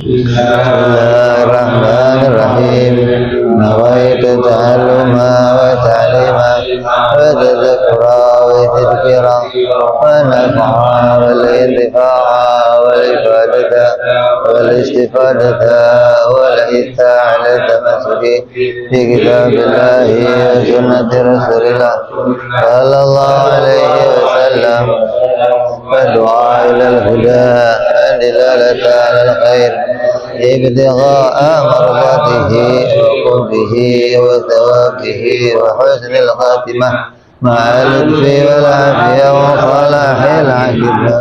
Bismillahirrahmanirrahim. Nawaitu ta'alluma wa ta'lima wa tadhakkura wa tadhkira wa nafa'a wal intifa'a wal ifadata wal istifadata wal hitha ala tamasuki fi kitabillahi wa sunnati rasulillah sallallahu alaihi wasallam wa du'a ilal huda dilalata alal khair ibtigha'a mardatihi wa qurbihi wa thawabihi wa husnil khatimah ma'al lutfi wal afiyah wa salahil aqibah.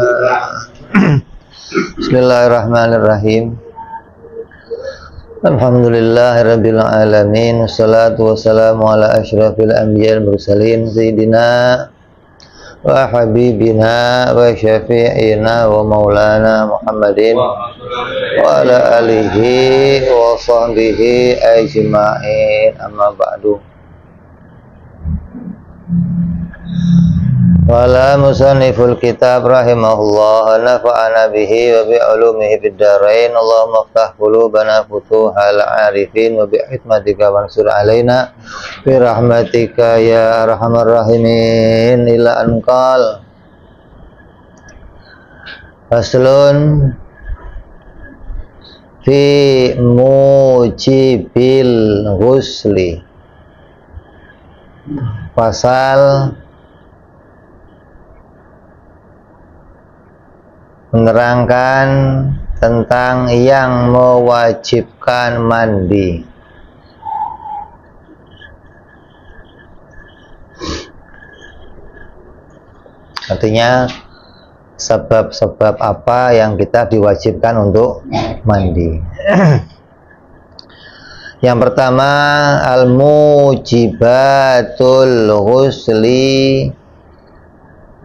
Bismillahirrahmanirrahim. Alhamdulillahirabbil alamin. Wassalatu wassalamu ala asyrafil anbiya'il mursalin sayyidina wa habibina wa syafi'ina wa maulana Muhammadin wa ala alihi wa sahbihi ajma'in, amma ba'du. Wala musanniful kitab rahimahullah nafa'ana bihi wa bi'ulumihi fid dharain. Allahumma iftah qulubana futuhal arifin wa bi'hikmatika wansur alaina bi rahmatika ya arhamar rahimin. Ila anqal faslun fi mujibil ghusli. Pasal menerangkan tentang yang mewajibkan mandi. Artinya sebab-sebab apa yang kita diwajibkan untuk mandi. Yang pertama, al-mujibatul ghusli,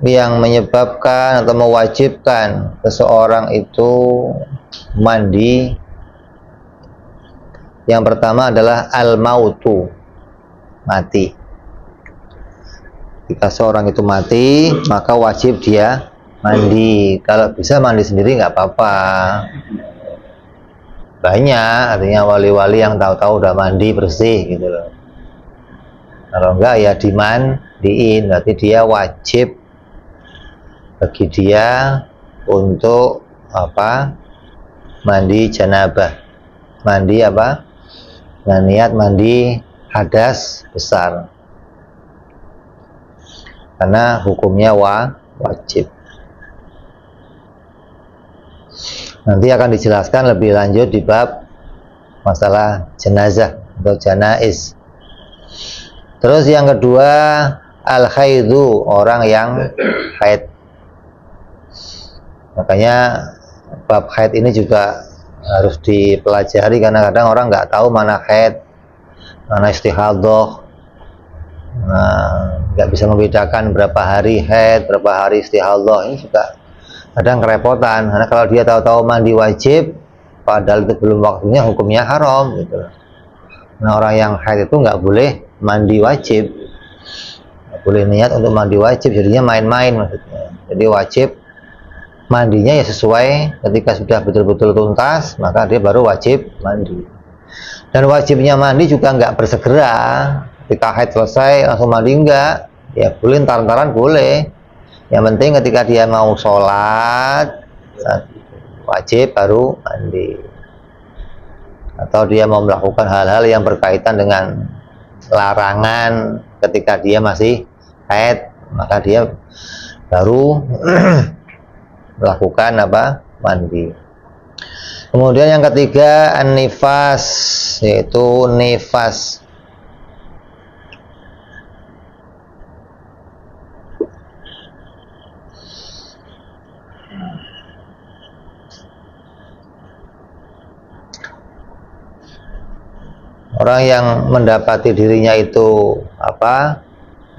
yang menyebabkan atau mewajibkan seseorang itu mandi. Yang pertama adalah al-mautu, mati. Jika seorang itu mati, maka wajib dia mandi. Kalau bisa mandi sendiri nggak apa-apa. Banyak, artinya wali-wali yang tahu-tahu udah mandi bersih gitu loh. Kalau enggak ya dimandiin, berarti dia wajib bagi dia untuk apa? Mandi janabah. Mandi apa? Nah, niat mandi hadas besar. Karena hukumnya wajib. Nanti akan dijelaskan lebih lanjut di bab masalah jenazah atau janaiz. Terus yang kedua, al-haidhu, orang yang haid. Makanya bab haid ini juga harus dipelajari, karena kadang orang nggak tahu mana haid, mana istihadhah. Nah, nggak bisa membedakan berapa hari haid, berapa hari istihadhah. Ini juga kadang kerepotan, karena kalau dia tahu-tahu mandi wajib padahal itu belum waktunya, hukumnya haram gitu. Nah, orang yang haid itu nggak boleh mandi wajib, nggak boleh niat untuk mandi wajib, jadinya main-main maksudnya. Jadi wajib mandinya ya sesuai, ketika sudah betul-betul tuntas maka dia baru wajib mandi. Dan wajibnya mandi juga nggak bersegera, ketika haid selesai langsung mandi enggak, ya boleh ntar-ntaran boleh. Yang penting ketika dia mau sholat wajib baru mandi, atau dia mau melakukan hal-hal yang berkaitan dengan larangan ketika dia masih haid, maka dia baru melakukan apa? Mandi. Kemudian yang ketiga, an-nifas, yaitu nifas. Orang yang mendapati dirinya itu apa?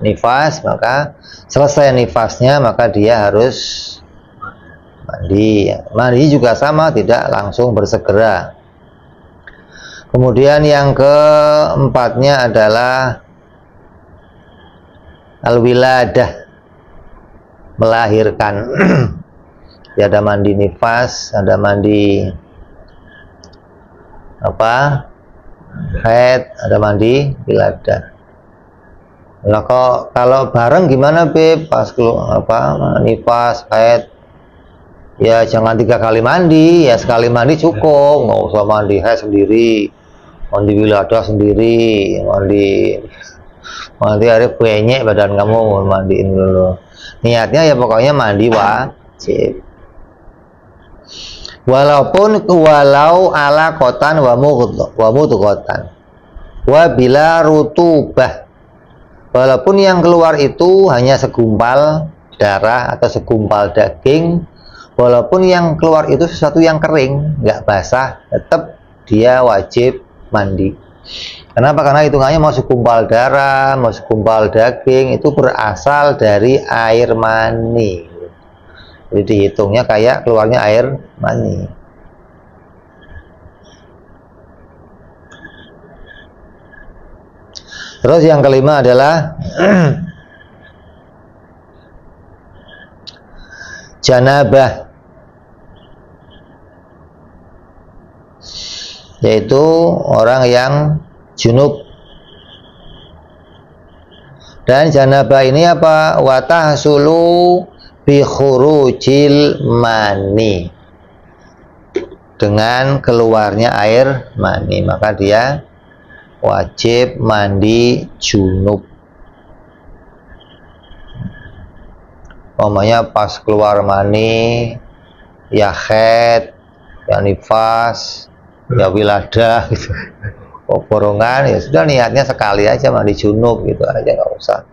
Nifas, maka selesai nifasnya maka dia harus mandi. Mandi juga sama, tidak langsung bersegera. Kemudian yang keempatnya adalah al-wiladah, melahirkan. Ya, ada mandi nifas, ada mandi apa haid, ada mandi wilada. Nah kok kalau bareng gimana Beb? Pas nifas haid, ya jangan 3 kali mandi, ya sekali mandi cukup, nggak usah mandi haid sendiri, mandi wilada sendiri, mandi hari banyak badan kamu mandiin dulu. Niatnya ya pokoknya mandi wajib. Walau ala kotan wa mudghatan wa bila rutubah, walaupun yang keluar itu hanya segumpal darah atau segumpal daging, walaupun yang keluar itu sesuatu yang kering, nggak basah, tetap dia wajib mandi. Kenapa? Karena hitungannya mau segumpal darah, mau segumpal daging, itu berasal dari air mani. Jadi dihitungnya kayak keluarnya air mani. Terus yang kelima adalah janabah, yaitu orang yang junub. Dan janabah ini apa? Watahsulu bi khurujil mani, dengan keluarnya air mani, maka dia wajib mandi junub. Umpamanya pas keluar mani, ya haid, ya nifas, ya wilada gitu, borongan, ya sudah niatnya sekali aja mandi junub gitu aja, nggak usah.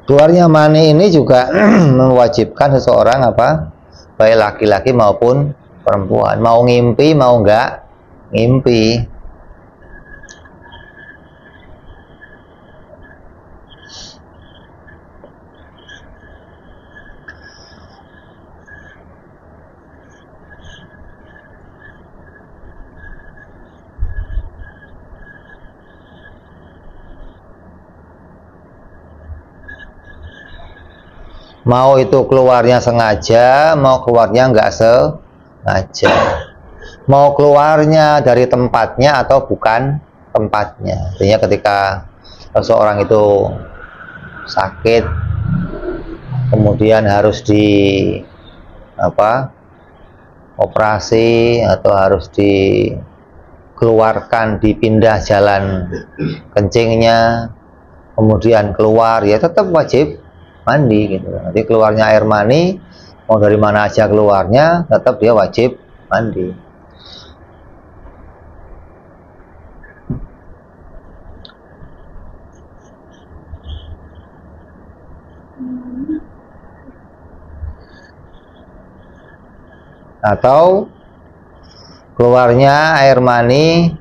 Keluarnya mani ini juga mewajibkan seseorang apa, baik laki-laki maupun perempuan, mau ngimpi mau enggak ngimpi. Mau itu keluarnya sengaja, mau keluarnya nggak sengaja, mau keluarnya dari tempatnya atau bukan tempatnya. Artinya ketika seseorang itu sakit, kemudian harus operasi atau harus dikeluarkan, dipindah jalan kencingnya, kemudian keluar, ya tetap wajib mandi gitu. Nanti keluarnya air mani, mau dari mana aja keluarnya, tetap dia wajib mandi. Atau keluarnya air mani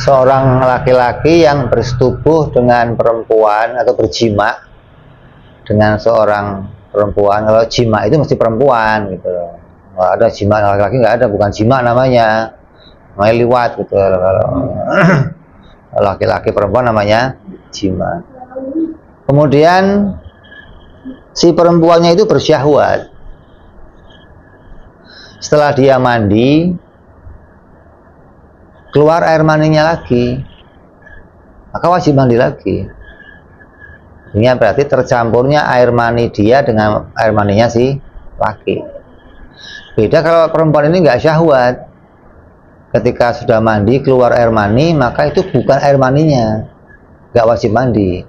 seorang laki-laki yang bersetubuh dengan perempuan atau berjima dengan seorang perempuan. Kalau jima itu mesti perempuan gitu loh. Nggak ada jima laki-laki, nggak ada, bukan jima namanya liwat gitu. Kalau laki-laki perempuan namanya jima. Kemudian si perempuannya itu bersyahwat. Setelah dia mandi, keluar air maninya lagi, maka wajib mandi lagi. Ini berarti tercampurnya air mani dia dengan air maninya si laki. Beda kalau perempuan ini nggak syahwat, ketika sudah mandi keluar air mani, maka itu bukan air maninya, nggak wajib mandi.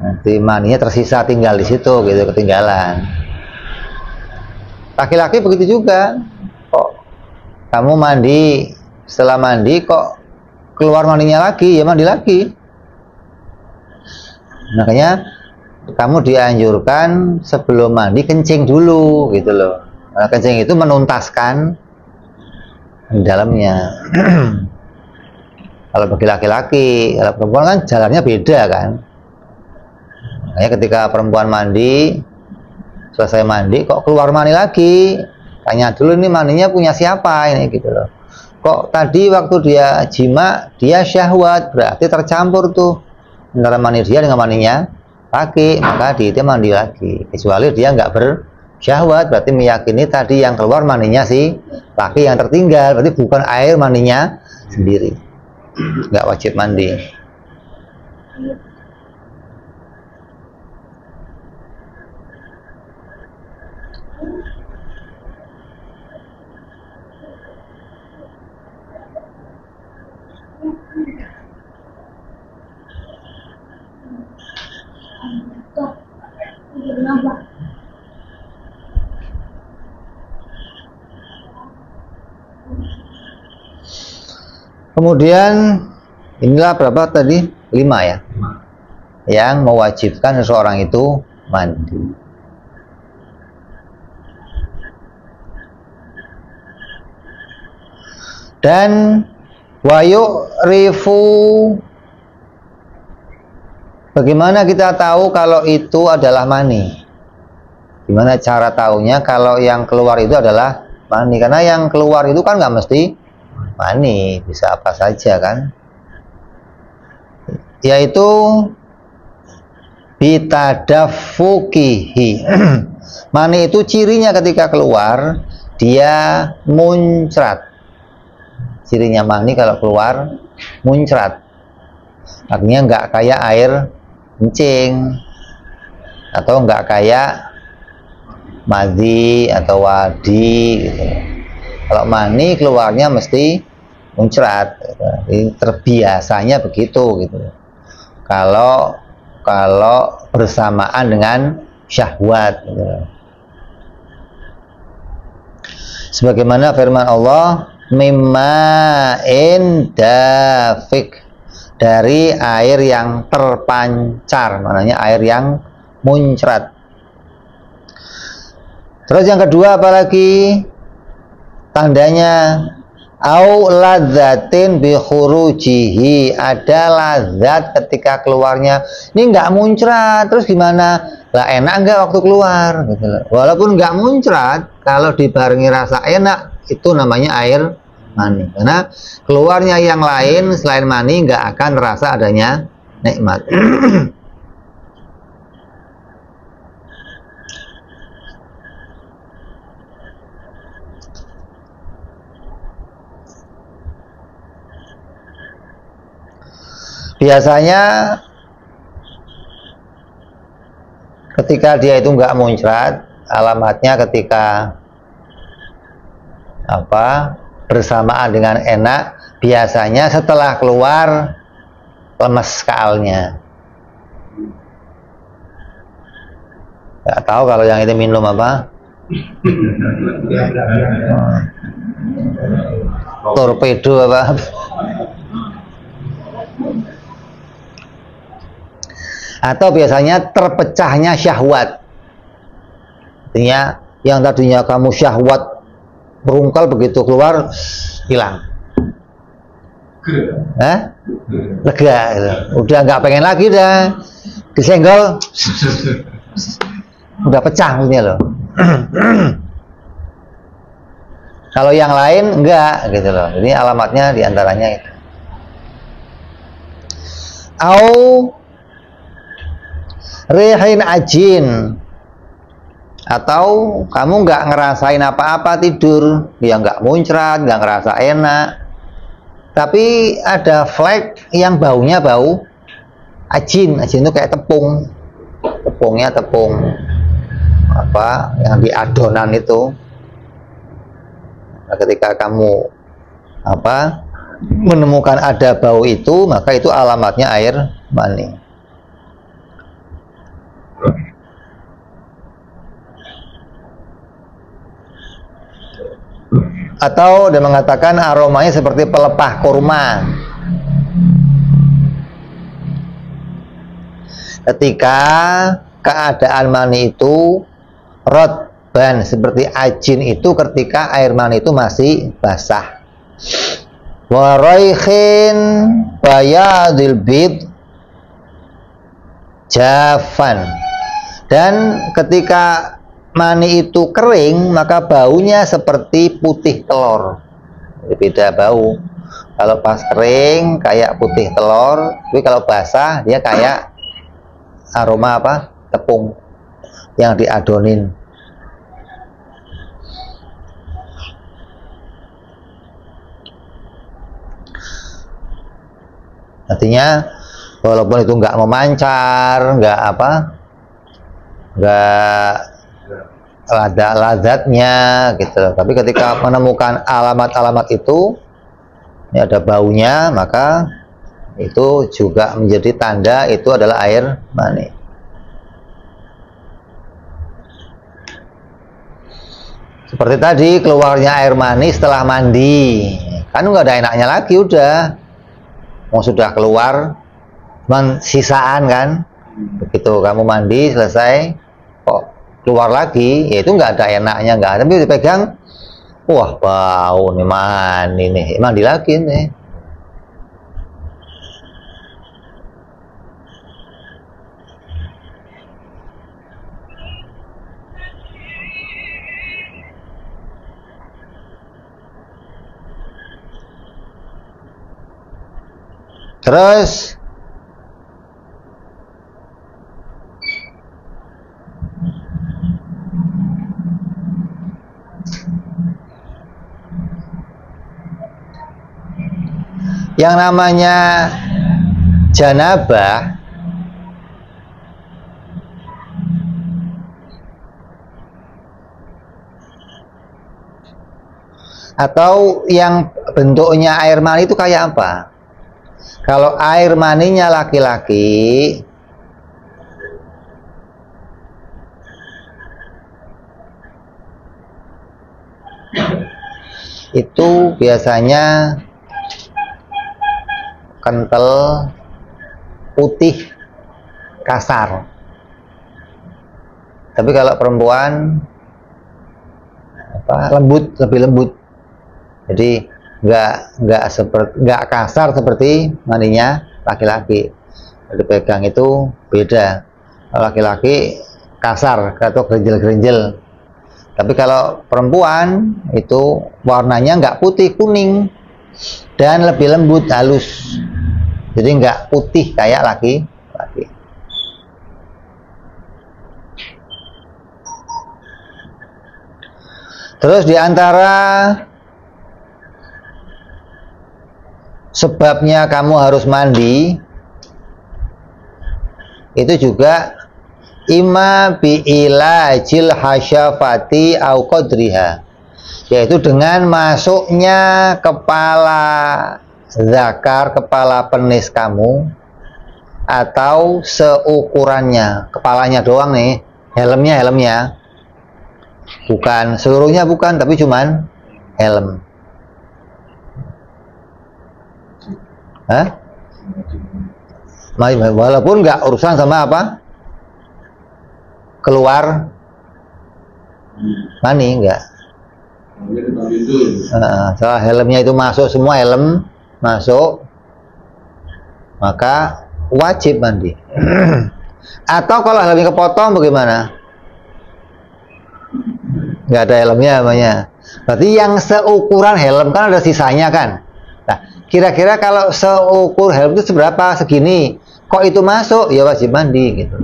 Nanti maninya tersisa tinggal di situ gitu, ketinggalan. Laki-laki begitu juga. Kamu mandi, setelah mandi kok keluar mandinya lagi, ya mandi lagi. Makanya kamu dianjurkan sebelum mandi kencing dulu gitu loh. Nah, kencing itu menuntaskan di dalamnya. Kalau bagi laki-laki, kalau perempuan kan jalannya beda kan. Makanya ketika perempuan mandi, selesai mandi kok keluar mandi lagi, tanya dulu ini maninya punya siapa ini gitu loh. kok tadi waktu dia jima dia syahwat, berarti tercampur tuh antara mani dia dengan maninya laki, maka dihitung mandi lagi. Kecuali dia nggak bersyahwat, berarti meyakini tadi yang keluar maninya si laki yang tertinggal, berarti bukan air maninya sendiri, nggak wajib mandi. Kemudian inilah berapa tadi? 5 ya, yang mewajibkan seseorang itu mandi. Dan wayu rifu, bagaimana kita tahu kalau itu adalah mani? Gimana cara tahunya kalau yang keluar itu adalah mani? Karena yang keluar itu kan nggak mesti mani, bisa apa saja kan? Yaitu bitadafukihi. Mani itu cirinya ketika keluar dia muncrat. Cirinya mani kalau keluar muncrat, artinya nggak kayak air kencing atau nggak kayak madhi atau wadi gitu. Kalau mani keluarnya mesti muncrat, gitu. Jadi terbiasanya begitu gitu. Kalau bersamaan dengan syahwat gitu. Sebagaimana firman Allah, mimma indafik, dari air yang terpancar, maknanya air yang muncrat. Terus yang kedua apalagi tandanya? Au ladzatin bi khurujihi, ada lazat ketika keluarnya. Ini nggak muncrat, terus gimana? Lah enak nggak waktu keluar gitu. Walaupun nggak muncrat, kalau dibarengi rasa enak, itu namanya air mani. Karena keluarnya yang lain selain mani nggak akan terasa adanya nikmat. Biasanya ketika dia itu nggak muncrat, alamatnya ketika bersamaan dengan enak, biasanya setelah keluar lemes kaalnya. Nggak tahu kalau yang itu minum apa? Torpedo apa? Atau biasanya terpecahnya syahwat. Artinya yang tadinya kamu syahwat berungkal, begitu keluar hilang. Lega gitu. Udah nggak pengen lagi, dah disenggol udah pecah maksudnya loh. Kalau yang lain enggak gitu loh. Jadi alamatnya diantaranya itu. Au rihin ajin, atau kamu nggak ngerasain apa-apa tidur, ya nggak muncrat, nggak ngerasa enak, tapi ada flek yang baunya bau ajin. Ajin itu kayak tepung, tepung apa yang di adonan itu. Nah, ketika kamu menemukan ada bau itu, maka itu alamatnya air mani. Atau dia mengatakan aromanya seperti pelepah kurma. Ketika keadaan mani itu rotban, seperti ajin itu ketika air mani itu masih basah. Waraikhin bayadil bid jafan, dan ketika mani itu kering maka baunya seperti putih telur. beda bau. Kalau pas kering kayak putih telur, tapi kalau basah dia kayak aroma apa? Tepung yang diadonin. Artinya walaupun itu nggak memancar, nggak apa, nggak lazatnya gitu, tapi ketika menemukan alamat-alamat itu, ini ada baunya, maka itu juga menjadi tanda itu adalah air mani. Seperti tadi keluarnya air mani setelah mandi, kan nggak ada enaknya lagi, udah mau sudah keluar, cuman sisaan kan. Begitu kamu mandi selesai, kok keluar lagi, ya itu nggak ada enaknya, nggak ada. Tapi dipegang, wah bau nih, mandi lagi nih. Terus yang namanya janabah atau yang bentuknya air mani itu kayak apa? Kalau air maninya laki-laki itu biasanya kental, putih, kasar. Tapi kalau perempuan lembut, lebih lembut. Jadi nggak kasar seperti maninya laki-laki. Dipegang itu beda. Kalau laki-laki kasar atau gerinjel-gerinjel. Tapi kalau perempuan itu warnanya nggak putih, kuning dan lebih lembut, halus. Jadi nggak putih kayak laki-laki. Terus diantara sebabnya kamu harus mandi itu juga imma bi'ilajil hasyafati au qadriha, yaitu dengan masuknya kepala zakar, kepala penis kamu atau seukurannya, kepalanya doang nih, helmnya bukan seluruhnya, bukan, tapi cuman helm. Walaupun nggak urusan sama apa keluar mani, enggak. Soal helmnya itu masuk, semua helm masuk, maka wajib mandi. Atau kalau helmnya kepotong bagaimana? Nggak ada helmnya namanya. Berarti yang seukuran helm kan ada sisanya kan. Nah, kira-kira kalau seukur helm itu seberapa? Segini. Kok itu masuk? Ya wajib mandi gitu.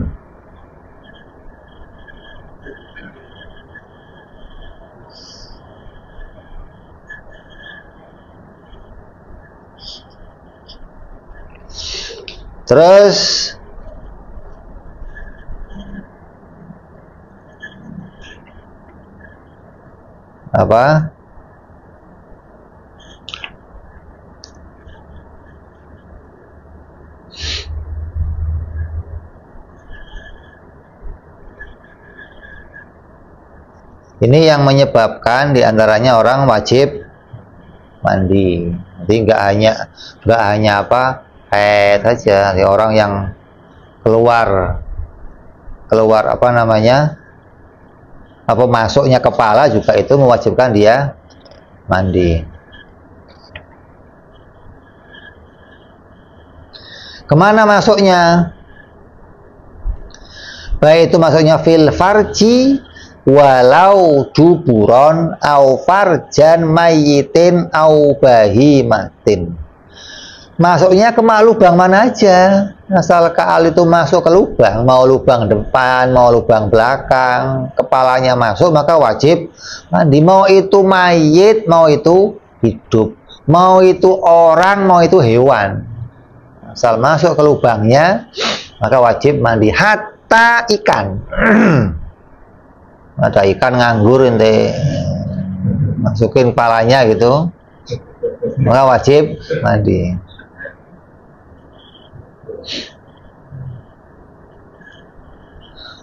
Terus apa? Ini yang menyebabkan diantaranya orang wajib mandi. Jadi nggak hanya apa haid saja. Jadi orang yang keluar apa namanya, apa masuknya kepala juga itu mewajibkan dia mandi. Kemana masuknya? Baik itu masuknya fil farji walau duburon au farjan mayyitin au bahimatin. Masuknya ke lubang mana aja, asal kaal itu masuk ke lubang, mau lubang depan, mau lubang belakang, kepalanya masuk maka wajib mandi. Mau itu mayit, mau itu hidup, mau itu orang, mau itu hewan, asal masuk ke lubangnya maka wajib mandi. Hatta ikan ada ikan nganggur ente masukin kepalanya gitu, maka wajib mandi.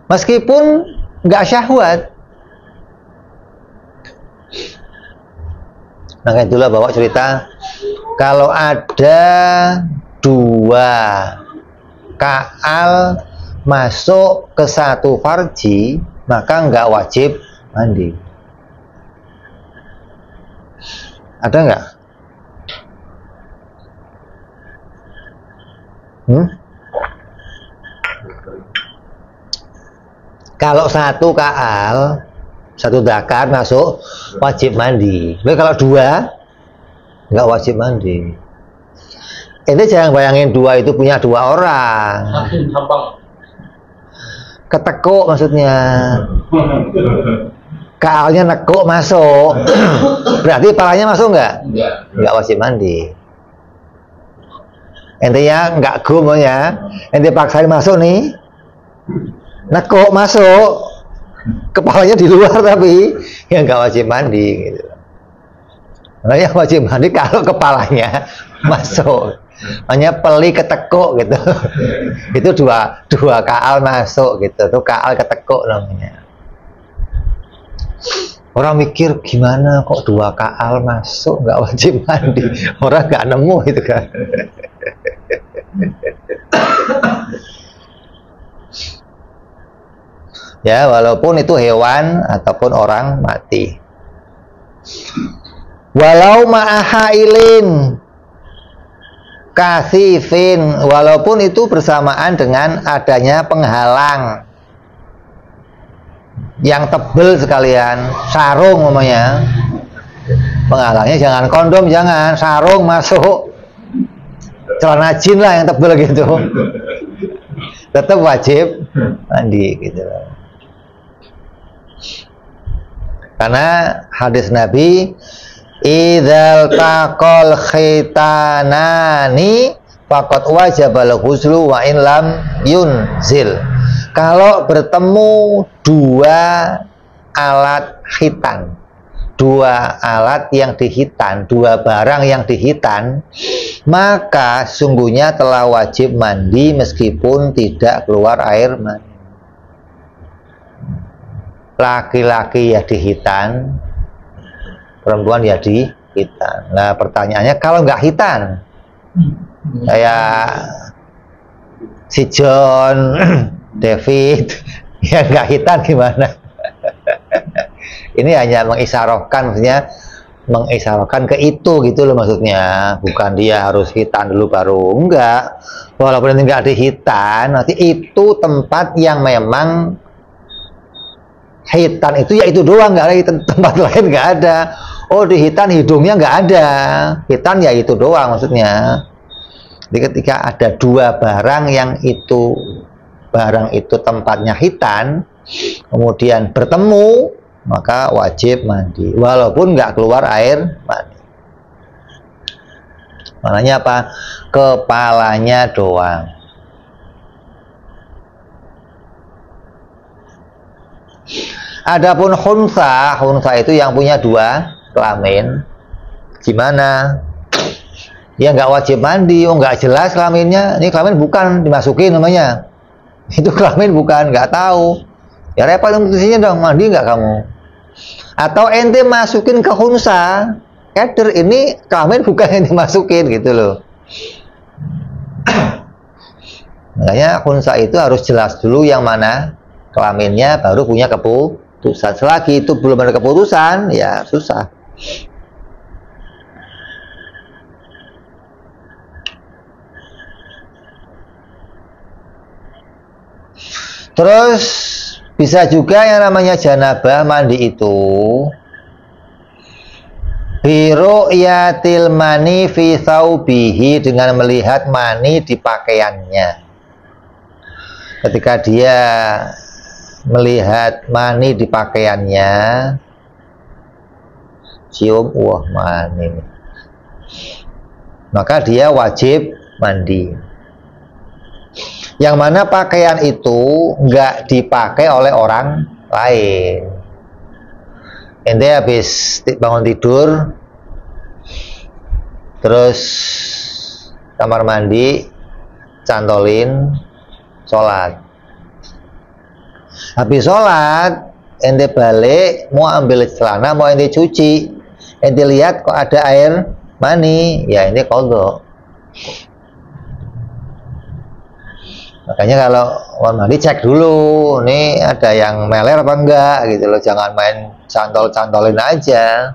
Meskipun nggak syahwat. Maka itulah bawa cerita kalau ada dua kaal masuk ke satu farji maka nggak wajib mandi. Ada nggak? Kalau satu kaal, satu dakar masuk wajib mandi. Tapi kalau dua nggak wajib mandi. Ini jangan bayangin dua itu punya dua orang. Ketekuk maksudnya. Kaalnya nekuk masuk. Berarti palanya masuk nggak? Nggak wajib mandi. Intinya nggak gumnya. Ente paksain masuk nih. Nekuk masuk. Kepalanya di luar tapi ya nggak wajib mandi gitu. Nah, yang wajib mandi kalau kepalanya masuk. Hanya peli ketekuk gitu. Itu dua kaal masuk gitu. Itu kaal ketekuk namanya. Orang mikir gimana kok dua kaal masuk nggak wajib mandi. Orang nggak nemu itu kan. Ya, walaupun itu hewan ataupun orang mati. Walau ma'ahailin kasifin, walaupun itu bersamaan dengan adanya penghalang yang tebel sekalian, sarung namanya. Penghalangnya jangan kondom, jangan sarung masuk, celana jin lah yang tebel gitu. Tetap wajib mandi gitu. Karena hadis Nabi, idzal taqal khitanani faqad wajabal ghuslu wa in lam yunzil. Kalau bertemu dua alat khitan, dua alat yang dihitan, dua barang yang dihitan, maka sungguhnya telah wajib mandi meskipun tidak keluar air mani. Laki-laki ya dihitan, perempuan ya dihitan. Nah pertanyaannya kalau nggak hitan, kayak si John, David, ya nggak hitan gimana? Ini hanya mengisyaratkan, maksudnya mengisyaratkan ke itu gitu loh maksudnya. Bukan dia harus hitan dulu baru, enggak. Walaupun ini nggak dihitan, nanti itu tempat yang memang hitan itu ya itu doang, nggak ada tempat lain nggak ada. Oh di hitan hidungnya nggak ada, hitan ya itu doang maksudnya. Jadi ketika ada dua barang yang itu barang itu tempatnya hitan, kemudian bertemu, maka wajib mandi walaupun nggak keluar air mani. Maknanya apa? Kepalanya doang. Adapun khunsa itu yang punya dua kelamin, gimana? Ya nggak wajib mandi, oh nggak jelas kelaminnya. Ini kelamin bukan dimasukin namanya. Itu kelamin bukan, nggak tahu. Ya repot isinya dong, mandi nggak kamu? Atau ente masukin ke khunsa, keder ini kelamin bukan yang dimasukin gitu loh. Makanya khunsa itu harus jelas dulu yang mana kelaminnya, baru punya keputusan. Selagi itu belum ada keputusan, ya susah. Terus Bisa juga yang namanya janabah mandi itu biru'yatil mani fi thawbihi, dengan melihat mani di pakaiannya. Ketika dia melihat mani di pakaiannya, cium, wah mani, maka dia wajib mandi. Yang mana pakaian itu nggak dipakai oleh orang lain. Ente habis bangun tidur, terus kamar mandi, cantolin, sholat. Habis sholat, ente balik, mau ambil celana, mau ente cuci, ente lihat kok ada air mani, ya ente qadha. Makanya kalau mau mandi cek dulu, nih ada yang meler apa enggak gitu loh, jangan main cantolin aja.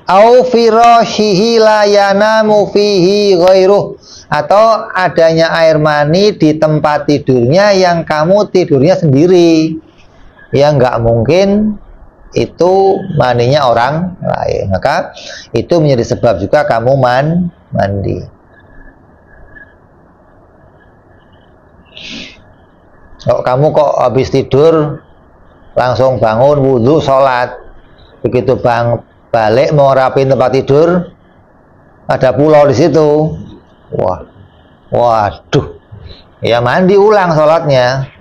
Au firashihi la yanamu fihi ghairuh, atau adanya air mani di tempat tidurnya yang kamu tidurnya sendiri, yang nggak mungkin itu maninya orang lain, maka itu menjadi sebab juga kamu mandi. Kalau kamu kok habis tidur langsung bangun wudhu sholat, begitu balik mau rapin tempat tidur ada pulau di situ, waduh, ya mandi ulang sholatnya.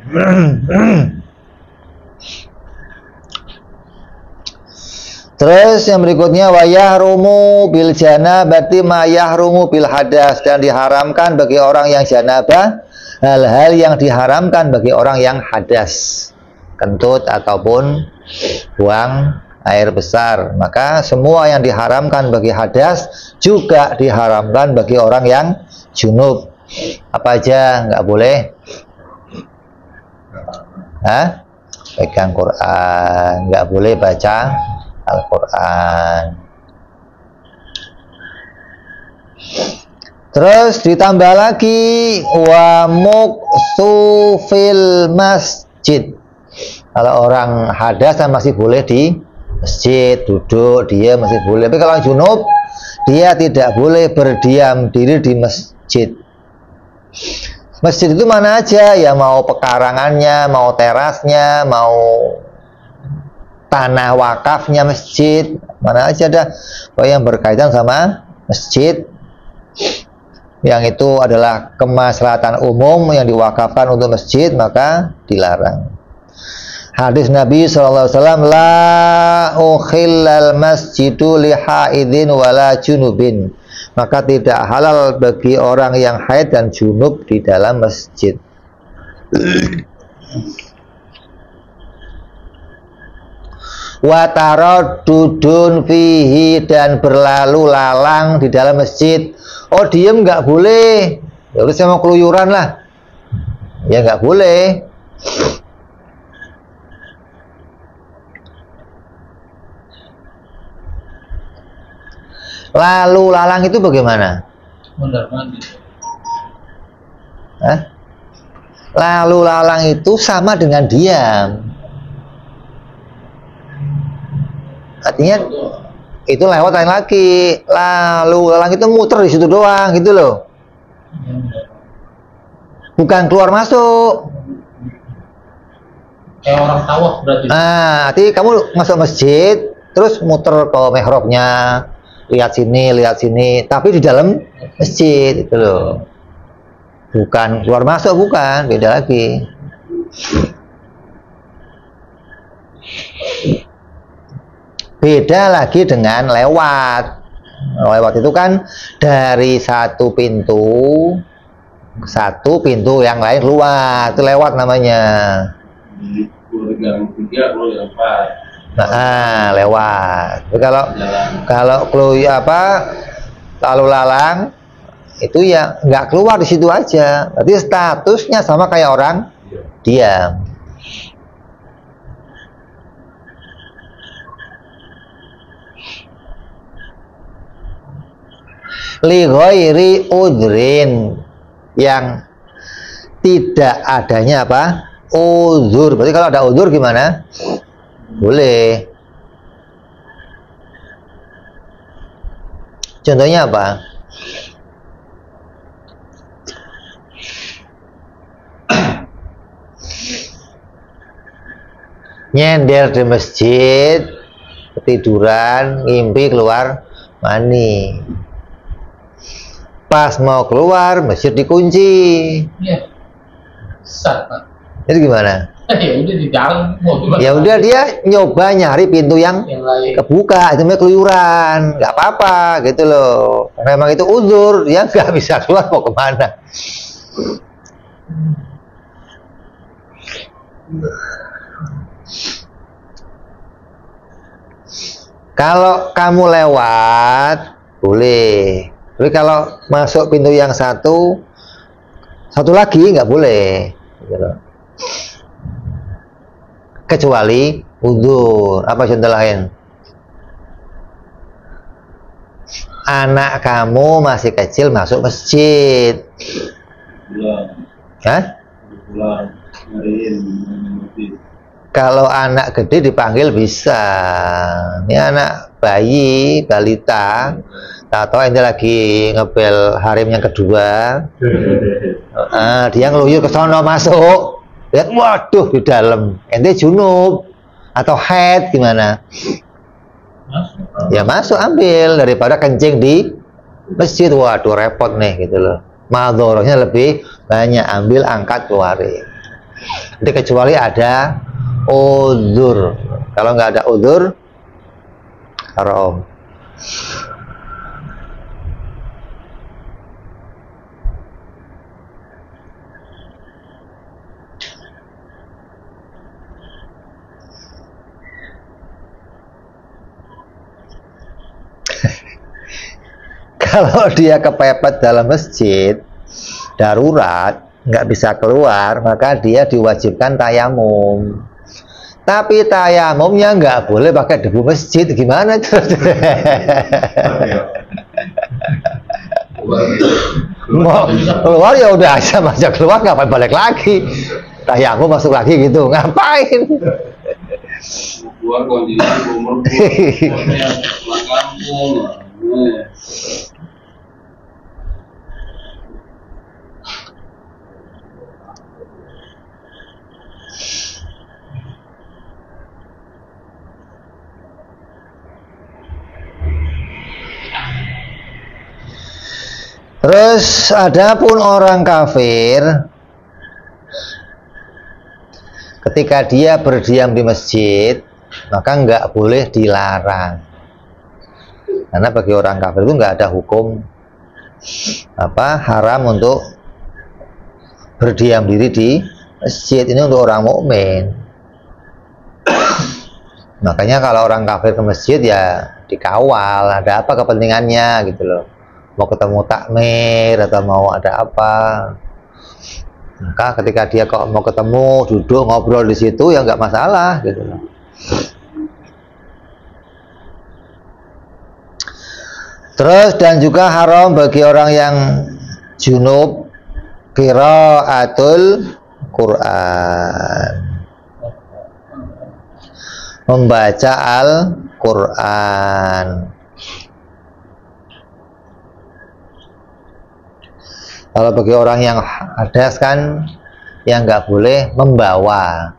Terus yang berikutnya wayahrumu bil janabati ma yahrumu bil hadas, dan diharamkan bagi orang yang janabah hal-hal yang diharamkan bagi orang yang hadas, kentut ataupun buang air besar. Maka semua yang diharamkan bagi hadas juga diharamkan bagi orang yang junub. Apa aja nggak boleh? Pegang Quran, nggak boleh baca Al-Quran. Terus ditambah lagi wa muqsu fil masjid. Kalau orang hadas masih boleh di masjid, duduk dia masih boleh. Tapi kalau junub dia tidak boleh berdiam diri di masjid. Masjid itu mana aja ya, mau pekarangannya, mau terasnya, mau tanah wakafnya masjid, mana aja dah yang berkaitan sama masjid, yang itu adalah kemaslahatan umum yang diwakafkan untuk masjid, maka dilarang. Hadis Nabi SAW, la ukhillal masjidu li haidin wala junubin, maka tidak halal bagi orang yang haid dan junub di dalam masjid. Wataradudun fihi, dan berlalu lalang di dalam masjid. Oh diem nggak boleh, ya udah saya mau keluyuran lah, ya nggak boleh. Lalu lalang itu bagaimana? Lalu lalang itu sama dengan diam. Artinya itu lewat lain lagi. Lalu lalang itu muter di situ doang gitu loh, bukan keluar masuk. Kayak orang tawaf berarti. Arti kamu masuk masjid terus muter ke mihrabnya, lihat sini, tapi di dalam masjid itu loh, bukan keluar masuk, bukan, beda lagi. Beda lagi dengan lewat. Lewat itu kan dari satu pintu yang lain keluar, itu lewat namanya. Lewat. Tapi kalau lalu lalang itu ya nggak keluar di situ aja, berarti statusnya sama kayak orang diam. Li ghairi udrin, yang tidak adanya apa? Uzur. Berarti kalau ada uzur gimana? Boleh. Contohnya apa? Nyender di masjid, ketiduran, ngimpi keluar mani. Pas mau keluar, masjid dikunci. Iya. Sat, Pak. Itu gimana? Ya udah di dalam. Ya udah dia nyoba nyari pintu yang lain. kebuka, itu namanya keluyuran, nggak apa-apa gitu loh. Karena memang itu uzur, dia nggak bisa keluar mau kemana. Kalau kamu lewat boleh, tapi kalau masuk pintu yang satu lagi nggak boleh, gitu. Kecuali uzur. Apa contoh lain? Anak kamu masih kecil masuk masjid. Hah? Kalau anak gede dipanggil bisa. Ini anak bayi, balita, atau ente lagi ngebel harim yang kedua. Dia ngeluyur ke sono masuk. Lihat, waduh di dalam. Ente junub atau haid gimana? Ya masuk ambil daripada kencing di masjid. Waduh repot nih gitu loh. Madhorahnya lebih banyak, ambil angkat keluarin. Jadi kecuali ada uzur. Kalau nggak ada uzur haram. Kalau dia kepepet dalam masjid darurat, nggak bisa keluar, maka dia diwajibkan tayamum. Tapi tayamumnya nggak boleh pakai debu masjid. Gimana terus? Mau keluar ya udah aja, masa keluar ngapain balik lagi? Tayamum masuk lagi gitu, ngapain? Keluar kondisi umur kampung. Terus adapun orang kafir ketika dia berdiam di masjid maka nggak boleh dilarang, karena bagi orang kafir itu nggak ada hukum haram untuk berdiam diri di masjid. Ini untuk orang mukmin. Makanya kalau orang kafir ke masjid ya dikawal, ada apa kepentingannya gitu loh. Mau ketemu takmir atau mau ada apa, maka ketika dia kok mau ketemu duduk ngobrol di situ ya nggak masalah gitu loh. Terus dan juga haram bagi orang yang junub qiraatul Quran, membaca Al-Quran. Kalau bagi orang yang hadas kan yang nggak boleh membawa,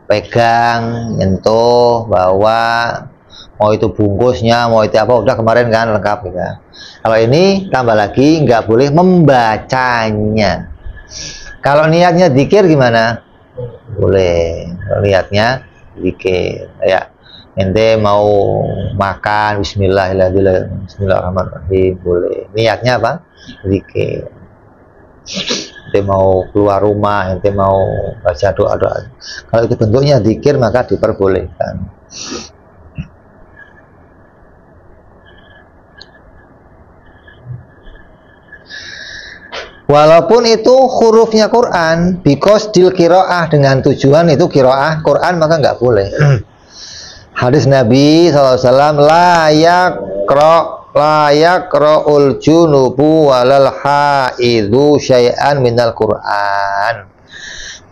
pegang, nyentuh, bawa, mau itu bungkusnya, mau itu apa, udah kemarin kan lengkap gitu. Kalau ini tambah lagi nggak boleh membacanya. Kalau niatnya dzikir gimana? Boleh. Kalau niatnya dzikir, ya ente mau makan Bismillahirrahmanirrahim, boleh. Niatnya apa? Dzikir. Ente mau keluar rumah, ente mau baca doa-doa, kalau itu bentuknya dzikir maka diperbolehkan. Walaupun itu hurufnya Quran, because dil kiroah, dengan tujuan itu kiroah Quran, maka nggak boleh. Hadis Nabi SAW, la yakro la yaqra'ul junubu walal haidhu syai'an minal Qur'an.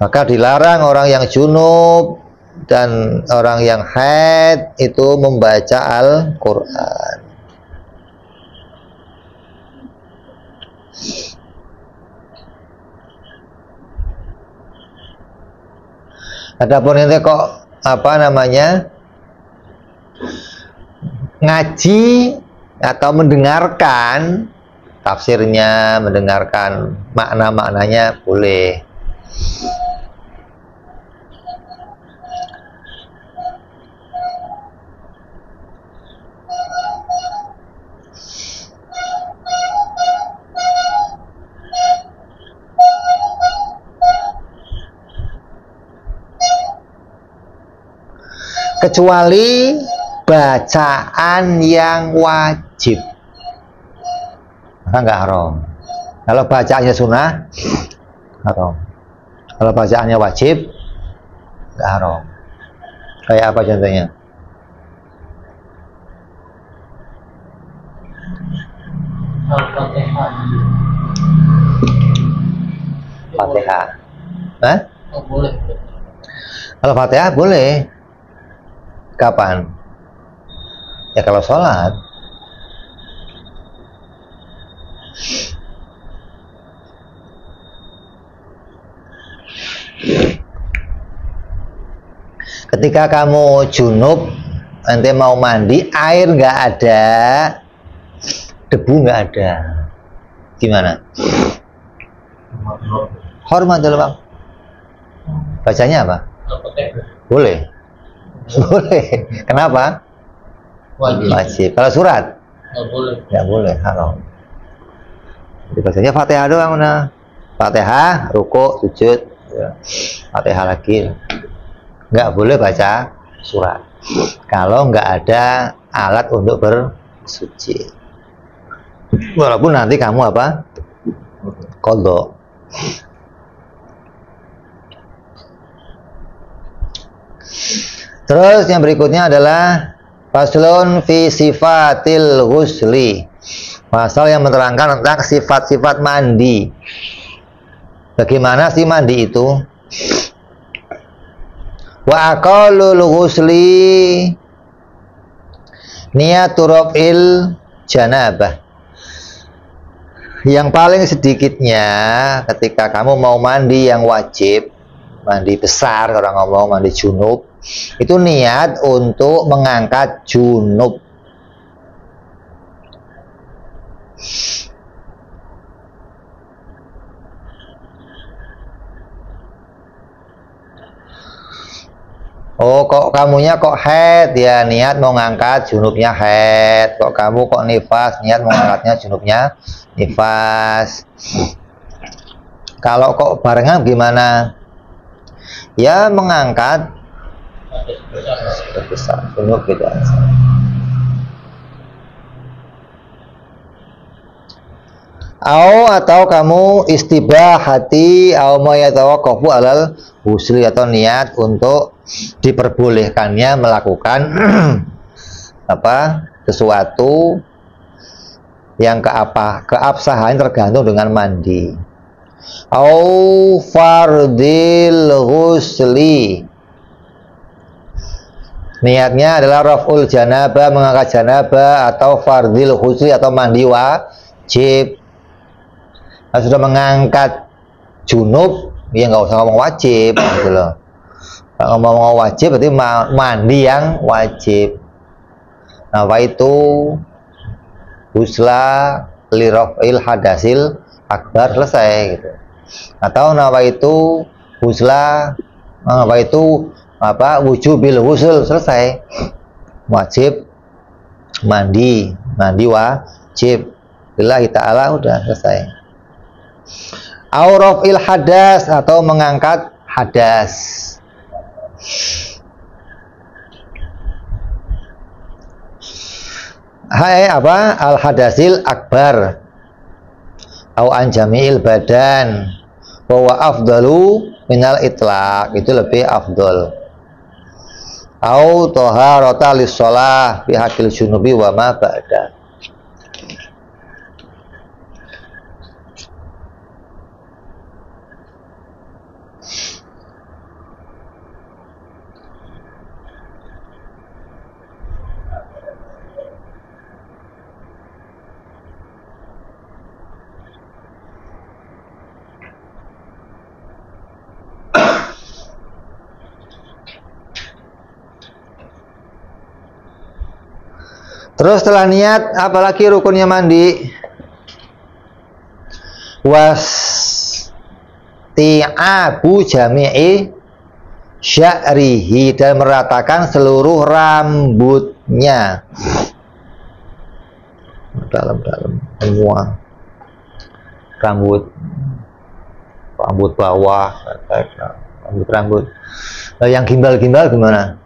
Maka dilarang orang yang junub dan orang yang haid itu membaca Al-Qur'an. Adapun ini kok apa namanya ngaji atau mendengarkan tafsirnya, mendengarkan makna-maknanya boleh. Kecuali bacaan yang wajib, maka nggak haram. Kalau bacaannya sunnah, haram. Kalau bacaannya wajib, nggak haram. Kayak apa contohnya? Fatihah. Hah? Oh, boleh. Kalau Fatihah boleh. Kapan? Ya kalau sholat. Ketika kamu junub, nanti mau mandi, air nggak ada, debu nggak ada, gimana? Hormat dulu bang. Bacanya apa? Boleh. Boleh. Kenapa? Wajib. Kalau surat? Nggak boleh. Nggak boleh, haram. Jadi bacanya Fatihah doang, nah. Fatihah, ruku, sujud, ya. Fatihah lagi. Nggak boleh baca surat. Kalau nggak ada alat untuk bersuci. Walaupun nanti kamu apa? Qadha. Terus yang berikutnya adalah faslun fi sifatil ghusli. Pasal yang menerangkan tentang sifat-sifat mandi. Bagaimana sih mandi itu? Wa aqallul ghusli niyatur raf'il janabah. Yang paling sedikitnya ketika kamu mau mandi yang wajib, mandi besar, orang ngomong mandi junub, itu niat untuk mengangkat junub. Oh, kok kamunya kok haid, ya niat mau ngangkat junubnya haid. Kok kamu kok nifas, niat mau ngangkatnya junubnya nifas. Kalau kok barengan gimana? Ya mengangkat besar, junub gitu aja. Atau kamu istibahati mau yatawaqqafu alal husli, atau niat untuk diperbolehkannya melakukan apa sesuatu yang keabsahan tergantung dengan mandi. Au fardil husli, niatnya adalah raf'ul janabah, mengangkat janabah, atau fardil husli atau mandi wajib. Kalau sudah mengangkat junub, ya nggak usah ngomong wajib gitu loh. Kalau ngomong wajib berarti mandi yang wajib. Nah, itu husla li raf'il hadasil akbar, selesai gitu. Atau nawaitu husla, nawaitu apa wujubil ghusl, selesai. Wajib mandi wajib lillahi ta'ala, udah selesai. Aurafil hadas, atau mengangkat hadas. Hai apa? Al hadasil akbar au an jami'il badan wa afdalu minal itlaq, itu lebih afdal. Au taharata lis shalah fi haqqil junubi wa ma ba'da. Terus setelah niat, apalagi rukunnya mandi? Wasti'abu jami'i sya'rihi, dan meratakan seluruh rambutnya. Dalam-dalam semua. Rambut bawah, rambut. Yang gimbal-gimbal gimana?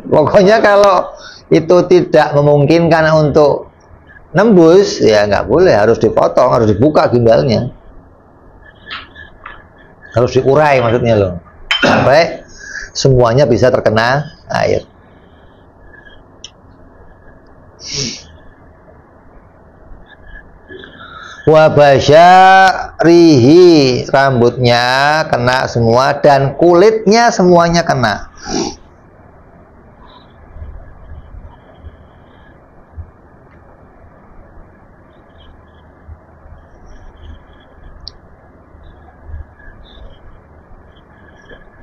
Pokoknya kalau itu tidak memungkinkan untuk nembus, ya nggak boleh, harus dipotong, harus dibuka gimbalnya, harus diurai maksudnya loh, sampai semuanya bisa terkena air. Wabasyarihi, rambutnya kena semua dan kulitnya semuanya kena.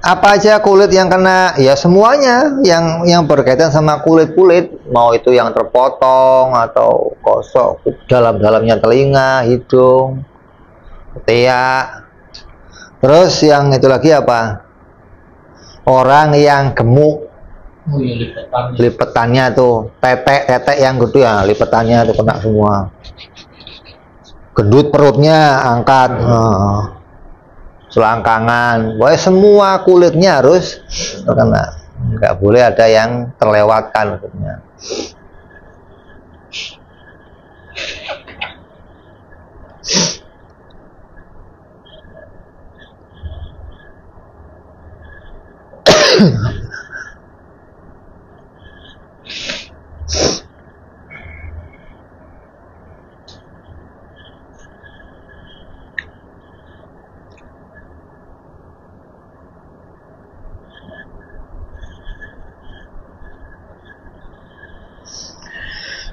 Apa aja kulit yang kena? Ya semuanya yang berkaitan sama kulit-kulit, mau itu yang terpotong atau kosong, dalam-dalamnya telinga, hidung, ketiak. Terus yang itu lagi apa? Orang yang gemuk, lipetannya tuh, tetek yang gede ya, lipetannya tuh kena semua. Gendut perutnya angkat. Selangkangan, pokoknya semua kulitnya harus terkena, nggak boleh ada yang terlewatkan maksudnya.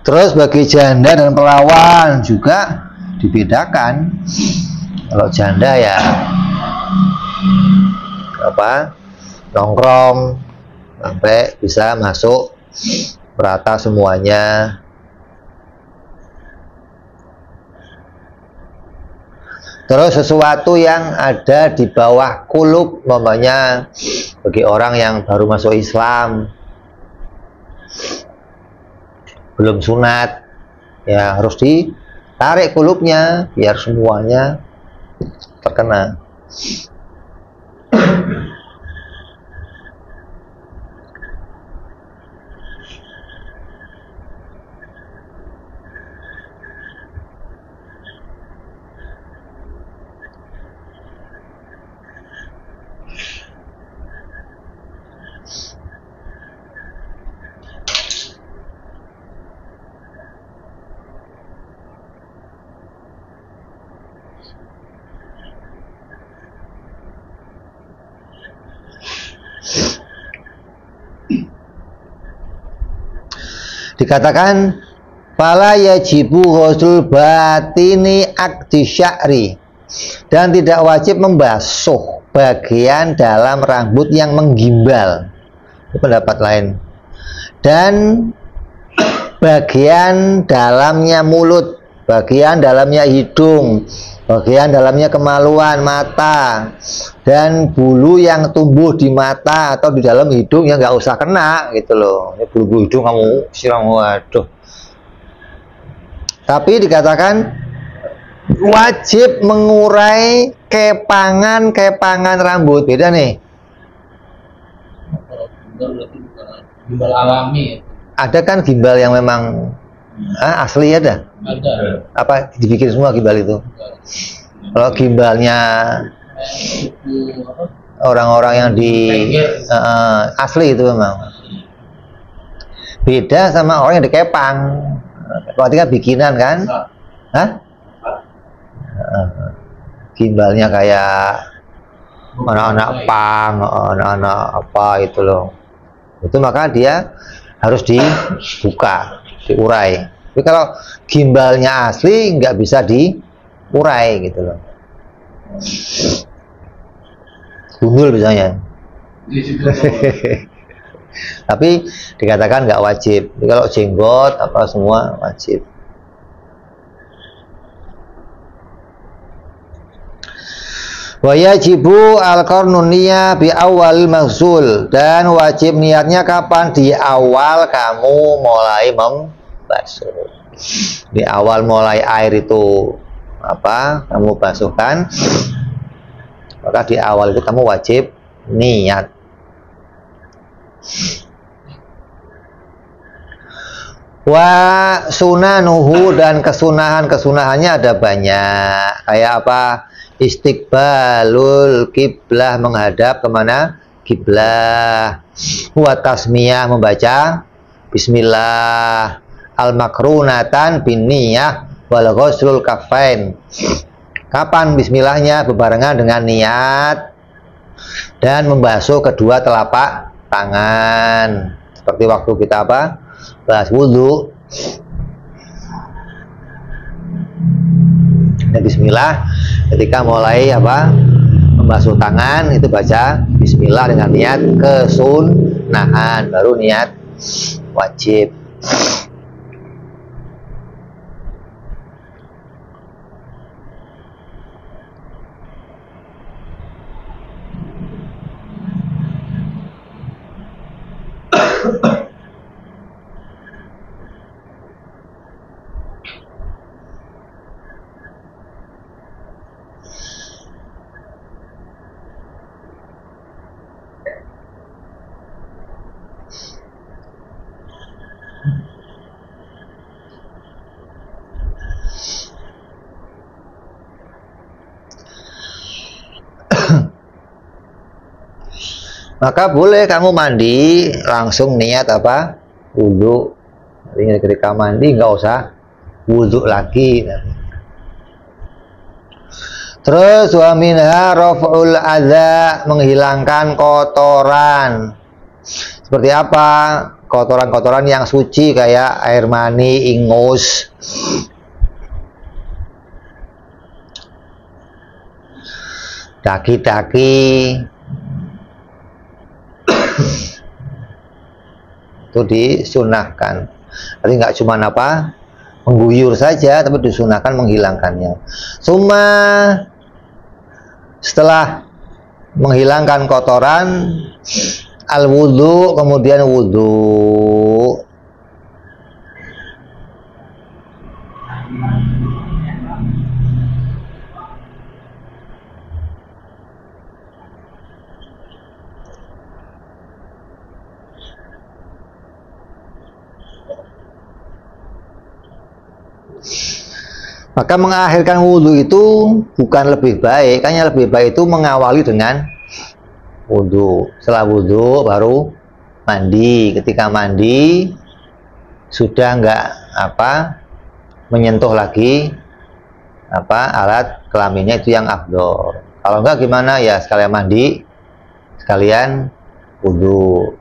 Terus bagi janda dan perawan juga dibedakan. Kalau janda ya nongkrong sampai bisa masuk merata semuanya. Terus sesuatu yang ada di bawah kulub, namanya bagi orang yang baru masuk Islam, belum sunat, ya harus ditarik kulubnya biar semuanya terkena. Dikatakan fala yajibu ghusl batini akdi sya'ri, dan tidak wajib membasuh bagian dalam rambut yang menggimbal. Itu pendapat lain. Dan bagian dalamnya mulut, bagian dalamnya hidung, bagian dalamnya kemaluan, mata, dan bulu yang tumbuh di mata atau di dalam hidung yang nggak usah kena gitu loh. Ini bulu hidung kamu siram, waduh. Tapi dikatakan wajib mengurai kepangan rambut. Beda nih. Gimbal alami. Ada kan gimbal yang memang asli ada? Ada. Apa dibikin semua gimbal itu? Kalau gimbalnya orang-orang yang di asli itu memang beda sama orang yang dikepang. Berarti kan bikinan kan? Hah? Gimbalnya kayak anak-anak pang, anak-anak apa itu loh. Itu maka dia harus dibuka, diurai. Tapi kalau gimbalnya asli nggak bisa diurai gitu loh. Gundul misalnya, Di situ tuh. Tapi dikatakan nggak wajib. Jadi kalau jenggot apa semua wajib. Wa yajibu al-qarnun niyah bi awal maghsul, dan wajib niatnya kapan? Di awal kamu mulai membasuh. Di awal mulai air itu apa? Kamu basuhkan. Maka di awal itu kamu wajib niat. Wa sunanuhu, dan kesunahannya ada banyak. Kayak apa? Istiqbalul kiblah, menghadap kemana? Kiblah. Wa tasmiyah, membaca bismillah. Al makrunatan bin niyah wal ghuslul kafain. Kapan bismillahnya? Bebarengan dengan niat dan membasuh kedua telapak tangan, seperti waktu kita apa? Bahas wudhu. Nah, bismillah ketika mulai apa? Membasuh tangan itu baca bismillah dengan niat kesunahan, baru niat wajib. Maka boleh kamu mandi langsung niat apa? Wudhu. Jadi ketika mandi nggak usah wudhu lagi. Terus wa minha raf'ul adza, menghilangkan kotoran. Seperti apa? Kotoran-kotoran yang suci kayak air mani, ingus, daki-daki. Itu disunahkan. Jadi nggak cuma apa mengguyur saja, tapi disunahkan menghilangkannya. Cuma setelah menghilangkan kotoran, al wudhu, kemudian wudhu. Maka mengakhirkan wudhu itu bukan lebih baik, hanya lebih baik itu mengawali dengan wudhu. Setelah wudhu baru mandi. Ketika mandi sudah nggak apa menyentuh lagi apa alat kelaminnya, itu yang afdol. Kalau nggak gimana ya, sekalian mandi sekalian wudhu.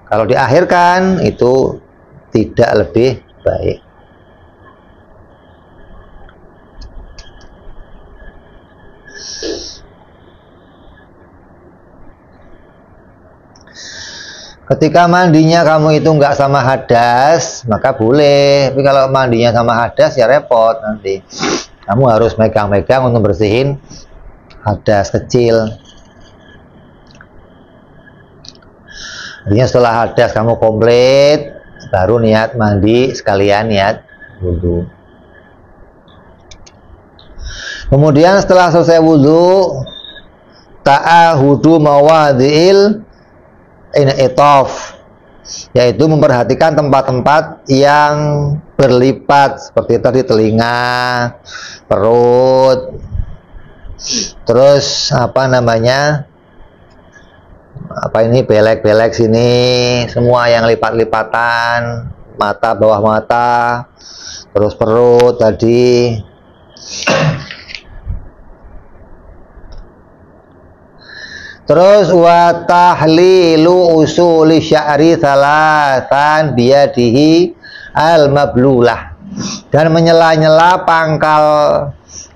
Kalau diakhirkan itu tidak lebih baik. Ketika mandinya kamu itu nggak sama hadas, maka boleh. Tapi kalau mandinya sama hadas ya repot nanti. Kamu harus megang-megang untuk bersihin hadas kecil. Artinya setelah hadas kamu komplit, baru niat mandi sekalian niat wudhu. Kemudian setelah selesai wudhu, ta'ahudu mawadhi'il in'itof, yaitu memperhatikan tempat-tempat yang berlipat, seperti tadi telinga, perut, terus apa namanya, apa ini, belek-belek sini, semua yang lipat-lipatan, mata, bawah mata, terus perut tadi. Terus wa tahlilu usuli sya'ri thalathan biyadihi al-mablulah, dan menyela-nyela pangkal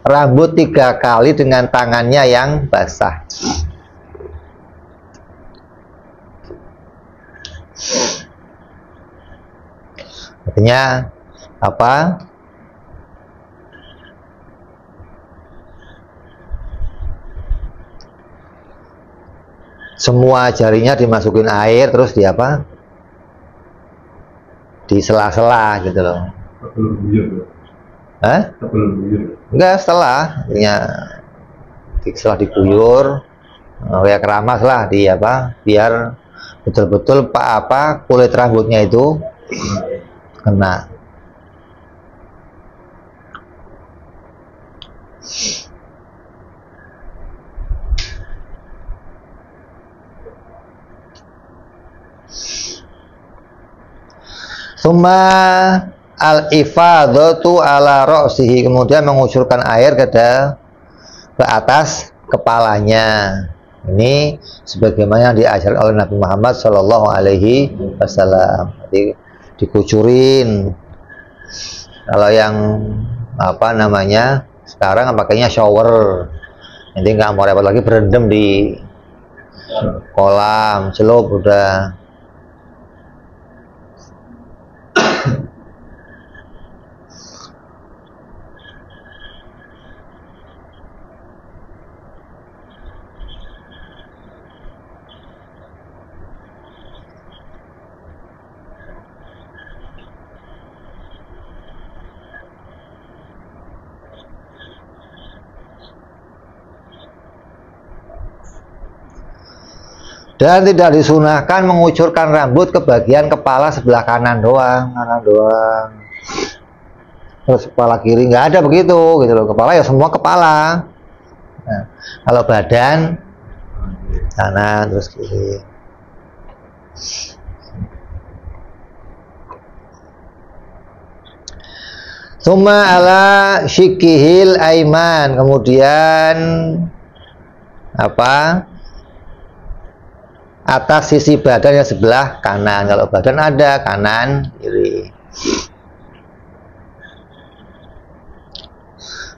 rambut 3 kali dengan tangannya yang basah. Artinya apa? Semua jarinya dimasukin air terus di apa? Di sela-sela gitu loh. Sebelum buyur. Hah? Sebelum buyur. Enggak, setelah diguyur, kayak keramas lah di apa? Biar betul-betul kulit rambutnya itu kena. Summa al-ifadatu ala ra'sihi, kemudian mengucurkan air ke atas kepalanya. Ini sebagaimana diajarkan oleh Nabi Muhammad Shallallahu Alaihi Wasallam. Jadi dikucurin. Kalau yang apa namanya sekarang pakainya shower, nanti nggak mau repot lagi berendam di kolam, celup udah. Dan tidak disunahkan mengucurkan rambut ke bagian kepala sebelah kanan doang. Terus kepala kiri nggak ada begitu, gitu loh. Kepala ya semua kepala. Nah, kalau badan kanan terus kiri. Summa ala syikihil aiman, kemudian apa? Atas sisi badan yang sebelah kanan. Kalau badan ada kanan kiri.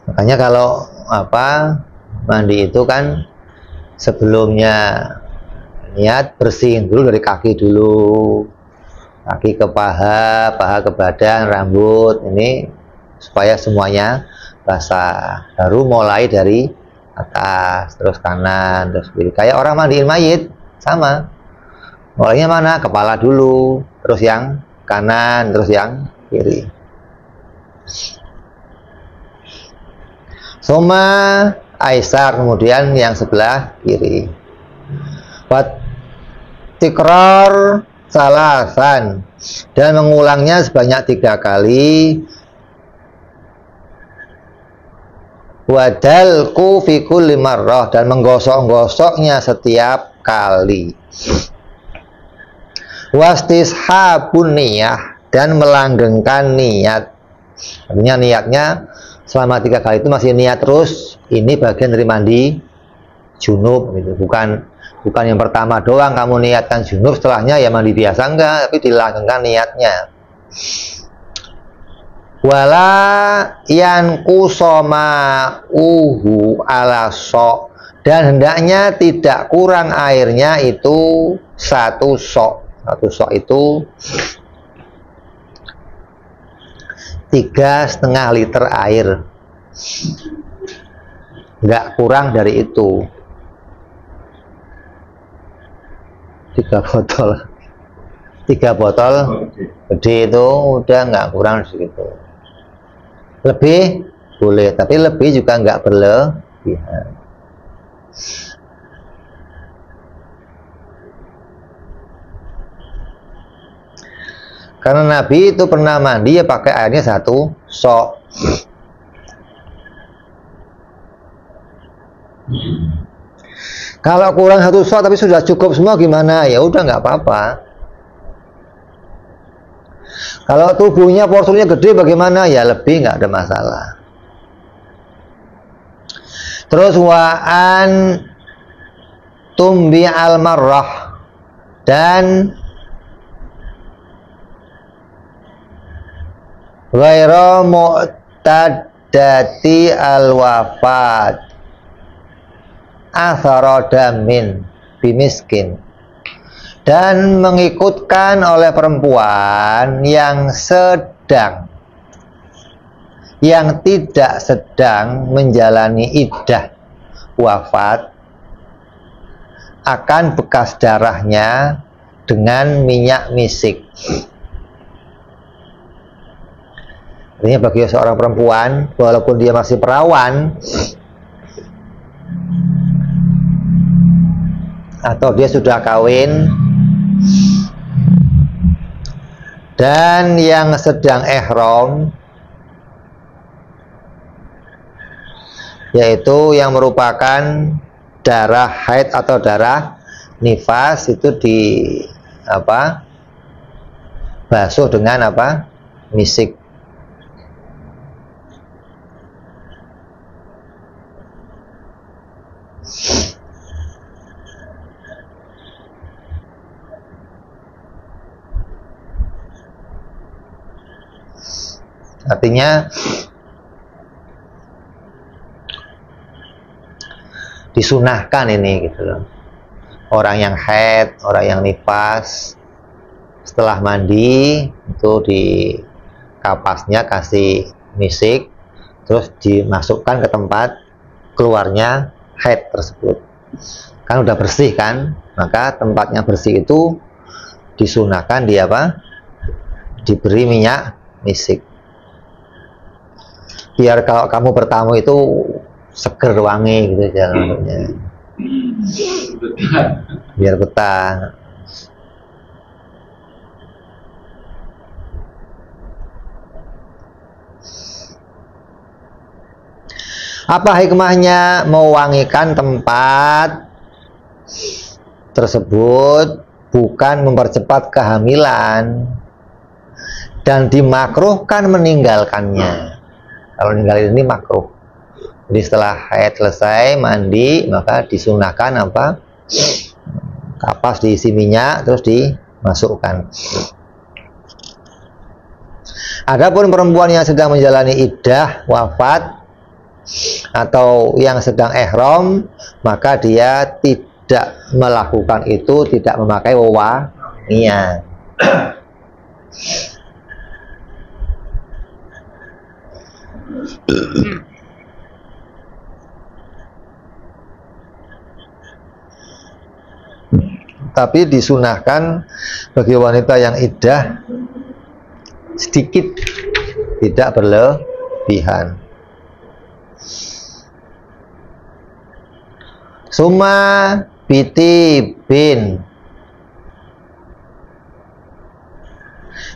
Makanya kalau apa mandi itu kan sebelumnya niat bersihin dulu dari kaki dulu, kaki ke paha, paha ke badan, rambut, ini supaya semuanya basah. Baru mulai dari atas terus kanan terus kiri. Kayak orang mandiin mayit sama, mulainya mana? Kepala dulu, terus yang kanan, terus yang kiri. Soma aisar, kemudian yang sebelah kiri. Wat tikrar salasan, dan mengulangnya sebanyak 3 kali. Wadalku fi kulli marrah, dan menggosok-gosoknya setiap kali. Wastishabun niyah, dan melanggengkan niat. Artinya niatnya selama 3 kali itu masih niat terus. Ini bagian dari mandi junub gitu. Bukan yang pertama doang kamu niatkan junub, setelahnya ya mandi biasa, enggak, tapi dilanggengkan niatnya. Wala yanqusoma ala sok, dan hendaknya tidak kurang airnya itu 1 sok. 1 sok itu 3,5 liter air, nggak kurang dari itu. 3 botol gede itu udah nggak kurang segitu. Lebih boleh, tapi lebih juga nggak berlebihan. Karena Nabi itu pernah mandi ya pakai airnya 1 sok. Kalau kurang 1 sok tapi sudah cukup semua gimana? Ya udah nggak apa-apa. Kalau tubuhnya porsinya gede bagaimana? Ya lebih, nggak ada masalah. Terus wa'an tumbi al-marrah, dan ghairu mu'tadati al-wafat athara damin bimiskin, dan mengikutkan oleh perempuan yang tidak sedang menjalani iddah wafat akan bekas darahnya dengan minyak misik. Artinya bagi seorang perempuan, walaupun dia masih perawan atau dia sudah kawin dan yang sedang ihram, yaitu yang merupakan darah haid atau darah nifas, itu basuh dengan misik. Artinya disunahkan ini gitu loh. Orang yang haid, orang yang nifas, setelah mandi itu di kapasnya kasih misik, terus dimasukkan ke tempat keluarnya haid tersebut. Kan udah bersih kan, maka tempatnya bersih itu disunahkan diberi minyak misik. Biar kalau kamu bertamu itu seger wangi gitu jalannya. Biar betah. Apa hikmahnya mewangikan tempat tersebut? Bukan mempercepat kehamilan dan dimakruhkan meninggalkannya. Kalau ninggalin ini makruh. Jadi setelah haid selesai mandi, maka disunahkan kapas diisi minyak terus dimasukkan. Adapun perempuan yang sedang menjalani iddah wafat atau yang sedang ihram, maka dia tidak melakukan itu, tidak memakai wewangian. Tapi disunahkan bagi wanita yang iddah sedikit, tidak berlebihan. Summa bitibin.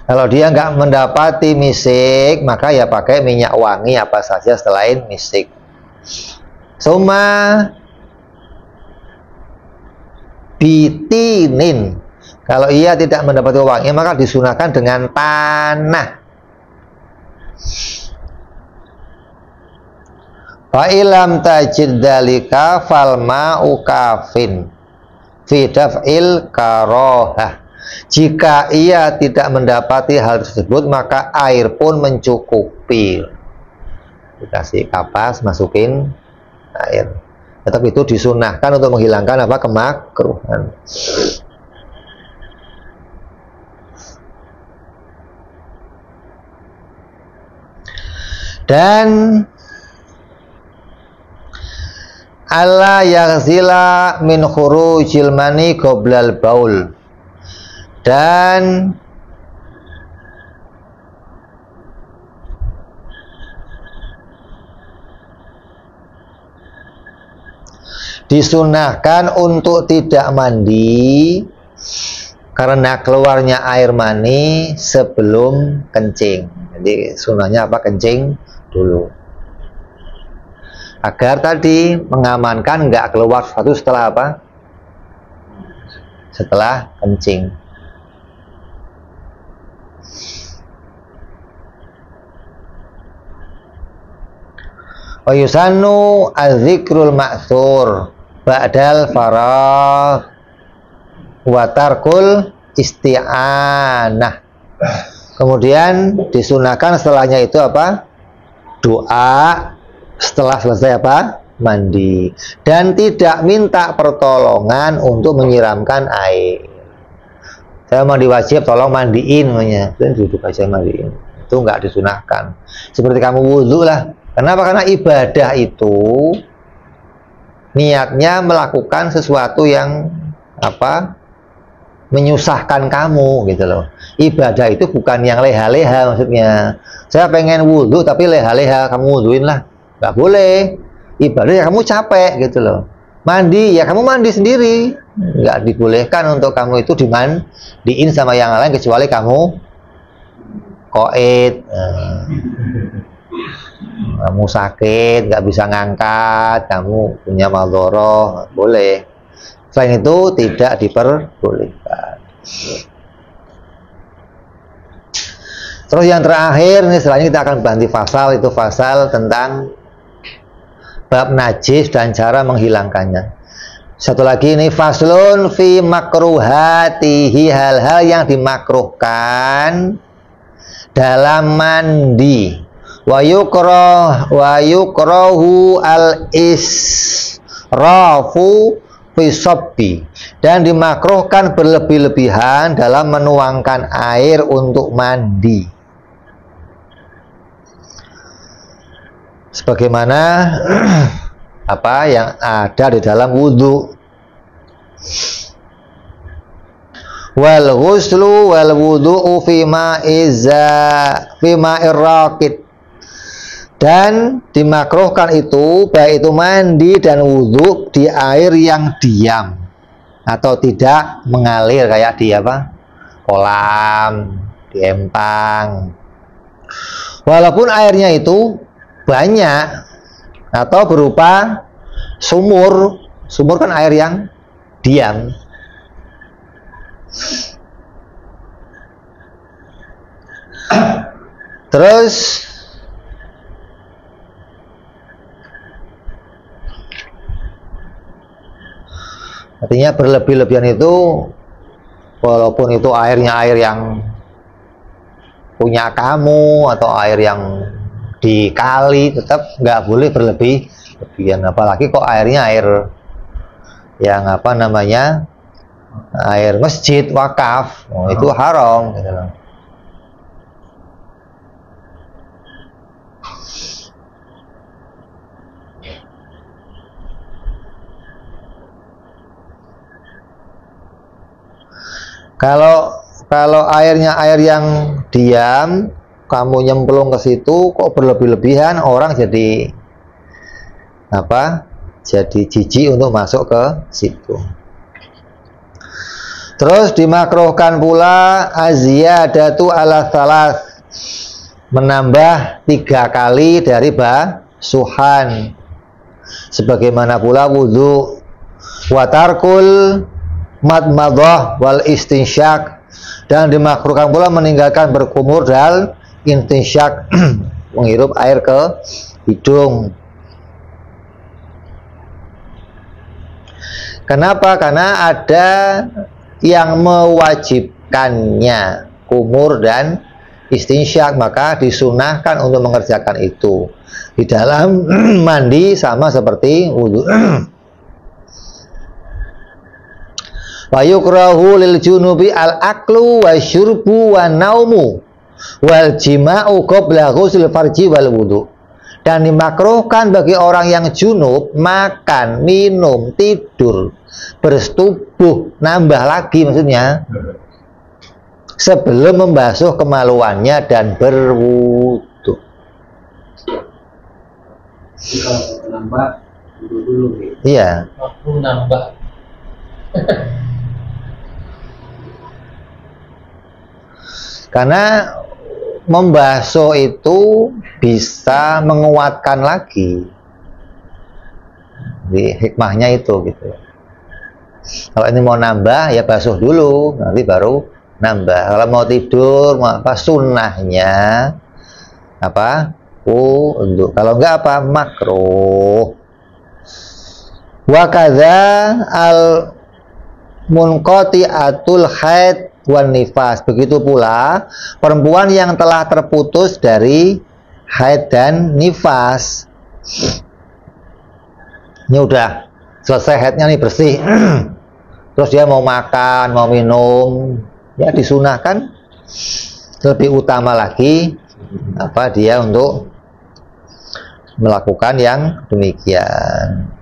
Kalau dia nggak mendapati misik, maka ya pakai minyak wangi apa saja selain misik. Summa bitinin. Kalau ia tidak mendapati wangi, maka disunahkan dengan tanah. Fa'ilam tajid dalika falma'u kafin fi daf'il karohah. Jika ia tidak mendapati hal tersebut, maka air pun mencukupi. Dikasih kapas, masukin air. Tetap itu disunahkan untuk menghilangkan kemakruhan. Dan alla yaghzila min khurujil mani qoblal baul. Dan disunahkan untuk tidak mandi karena keluarnya air mani sebelum kencing. Jadi sunahnya kencing dulu, agar tadi mengamankan nggak keluar sesuatu setelah setelah kencing. Wa yusannu az-zikrul ma'thur ba'dal faragh wa tarkul isti'anah. Kemudian disunahkan setelahnya itu doa setelah selesai mandi, dan tidak minta pertolongan untuk menyiramkan air. saya mandi wajib, tolong mandiin namanya. Dan duduk aja mandiin. Itu nggak disunahkan. Seperti kamu wudhu lah. Kenapa? Karena ibadah itu niatnya melakukan sesuatu yang apa? Menyusahkan kamu gitu loh. Ibadah itu bukan yang leha-leha maksudnya. Saya pengen wudhu tapi leha-leha, kamu wudhuin lah. Nggak boleh. Ibadah ya kamu capek gitu loh. Mandi ya kamu mandi sendiri, nggak dibolehkan untuk kamu itu dimandiin sama yang lain kecuali kamu koid, kamu sakit nggak bisa ngangkat, kamu punya maldoroh, boleh. Selain itu tidak diperbolehkan. Terus yang terakhir nih, selanjutnya kita akan ganti pasal, itu pasal tentang bab najis dan cara menghilangkannya. Satu lagi ini faslun fi makruhatihi, hal-hal yang dimakruhkan dalam mandi. Wa yukrahu al israfu fi sabbi, dan dimakruhkan berlebih-lebihan dalam menuangkan air untuk mandi. Sebagaimana apa yang ada di dalam wudhu. Wal ghuslu wal wudhu fi ma'ir raqid, dan dimakruhkan itu baik itu mandi dan wudhu di air yang diam atau tidak mengalir kayak di apa kolam, di empang, walaupun airnya itu banyak atau berupa sumur. Sumur kan air yang diam. Terus artinya berlebih-lebihan itu, walaupun itu airnya air yang punya kamu atau air yang di kali, tetap nggak boleh berlebih-lebihan. Apalagi kok airnya air yang apa namanya, air masjid wakaf, itu haram gitu loh. Kalau airnya air yang diam, kamu nyemplung ke situ kok berlebih-lebihan, orang jadi apa? Jadi jijik untuk masuk ke situ. Terus dimakruhkan pula aziyadatu ala salas, menambah 3 kali dari basuhan. Sebagaimana pula wudhu. Watarkul madmadah wal istinsyak, dan dimakruhkan pula meninggalkan berkumur dan istinsyak, menghirup air ke hidung. Kenapa? Karena ada yang mewajibkannya kumur dan istinsyak, maka disunahkan untuk mengerjakan itu di dalam mandi sama seperti wudhu. Wa yukrahu lil junubi al aklu wa syurbu wa naumu wal jima'u qabla ghusl farji wal wudu. Dan dimakruhkan bagi orang yang junub makan, minum, tidur, bersetubuh, nambah lagi maksudnya, sebelum membasuh kemaluannya dan berwudu. Kalau nambah dulu gitu. Iya. Waktu nambah. Karena membasuh itu bisa menguatkan lagi. Di hikmahnya itu gitu. Kalau ini mau nambah ya basuh dulu, nanti baru nambah. Kalau mau tidur, mau apa, sunnahnya apa? Untuk kalau enggak apa, makruh. Wa kadza al munqati'atul haid wan nifas. Begitu pula perempuan yang telah terputus dari haid dan nifas. Ini udah selesai haidnya nih, bersih. Terus dia mau makan, mau minum, ya disunahkan lebih utama lagi apa dia untuk melakukan yang demikian.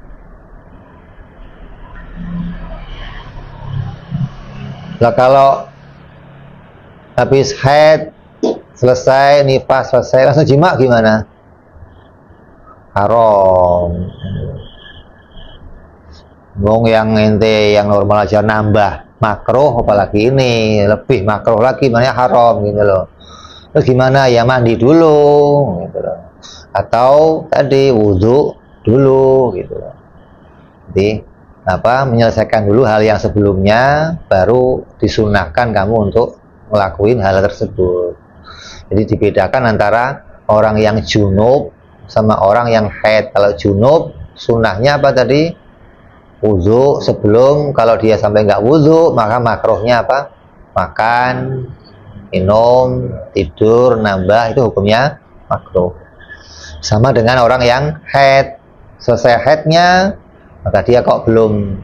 Nah kalau habis haid selesai, nifas selesai, langsung jima gimana? Haram. Wong yang ente yang normal aja nambah makruh, apalagi ini lebih makruh lagi, makanya haram gitu loh. Terus gimana? Ya mandi dulu gitu loh. Atau tadi wudhu dulu gitu loh. Jadi apa, menyelesaikan dulu hal yang sebelumnya, baru disunahkan kamu untuk ngelakuin hal tersebut. Jadi dibedakan antara orang yang junub sama orang yang haid. Kalau junub sunahnya apa tadi? Wudhu sebelum. Kalau dia sampai nggak wudhu, maka makruhnya apa? Makan, minum, tidur, nambah, itu hukumnya makruh. Sama dengan orang yang haid. Selesai haidnya, maka dia kok belum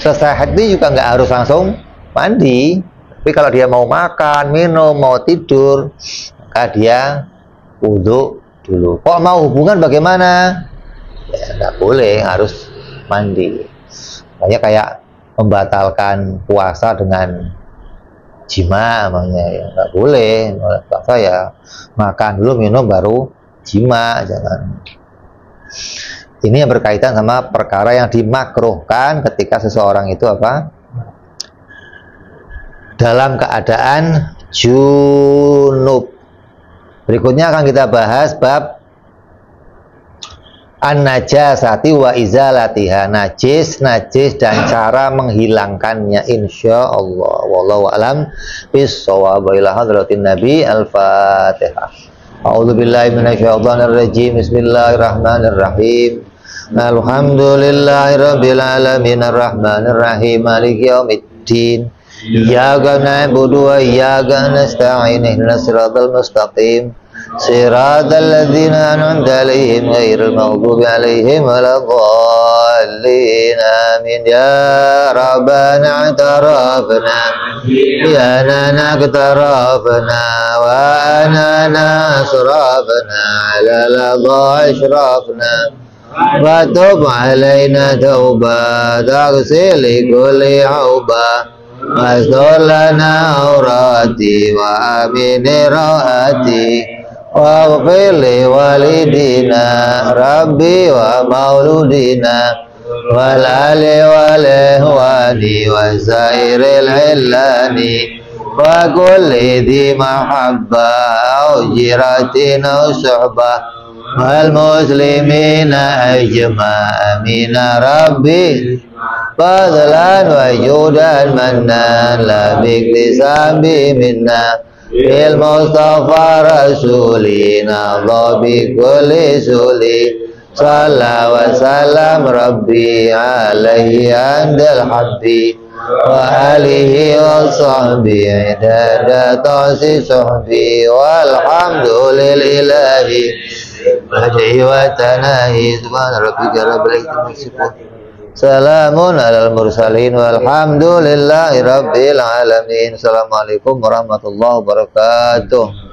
selesai haid itu juga nggak harus langsung mandi. Tapi kalau dia mau makan, minum, mau tidur, maka dia wudhu dulu. Kok mau hubungan bagaimana? Ya nggak boleh, harus mandi. Makanya kayak membatalkan puasa dengan jima, makanya ya nggak boleh. Puasa ya makan dulu, minum, baru jima, jangan. Ini yang berkaitan sama perkara yang dimakruhkan ketika seseorang itu apa? Dalam keadaan junub. Berikutnya akan kita bahas bab an-najasati wa izalatiha, najis dan cara menghilangkannya, insyaallah. Wallahu alam bis-shawab. Ila hadratin nabi, al-fatihah. A'udzubillahi minasyaitonir rajim. Bismillahirrahmanirrahim. Alhamdulillahirabbil alamin arrahmanir rahim maliki yaumiddin. Iyyaka na'budu wa iyyaka nasta'in ihdinas siratal mustaqim siratal ladzina an'amta 'alaihim ghairil maghdubi 'alaihim waladdallin. Amin. Ya rabbana i'tarafna ya nana i'tarafna wa anana asrafna 'ala ladha ashrafna wa tub 'alaina tauba taghsil kulli auba wastur lana aurati wa amin raati wa ghfir li walidina rabbi wa mauludina wal ali wal ihwani wa zairil illani wa kulli di mahabba au jiratin au suhbah wal muslimina ajma' amin rabbi fadlan wa judan mannan la biktisabi minna bil mustafa rasulina dhabi kulli suli salla wa salam rabbi alaihi andal habbi wa alihi wa sahbihi dada ta'si sahbi walhamdulillahi Wajhi wa tanahi subhana rabbika rabbil izzati amma yasifun. Salamun alal mursalin walhamdulillahi rabbil alamin. Assalamualaikum warahmatullahi wabarakatuh.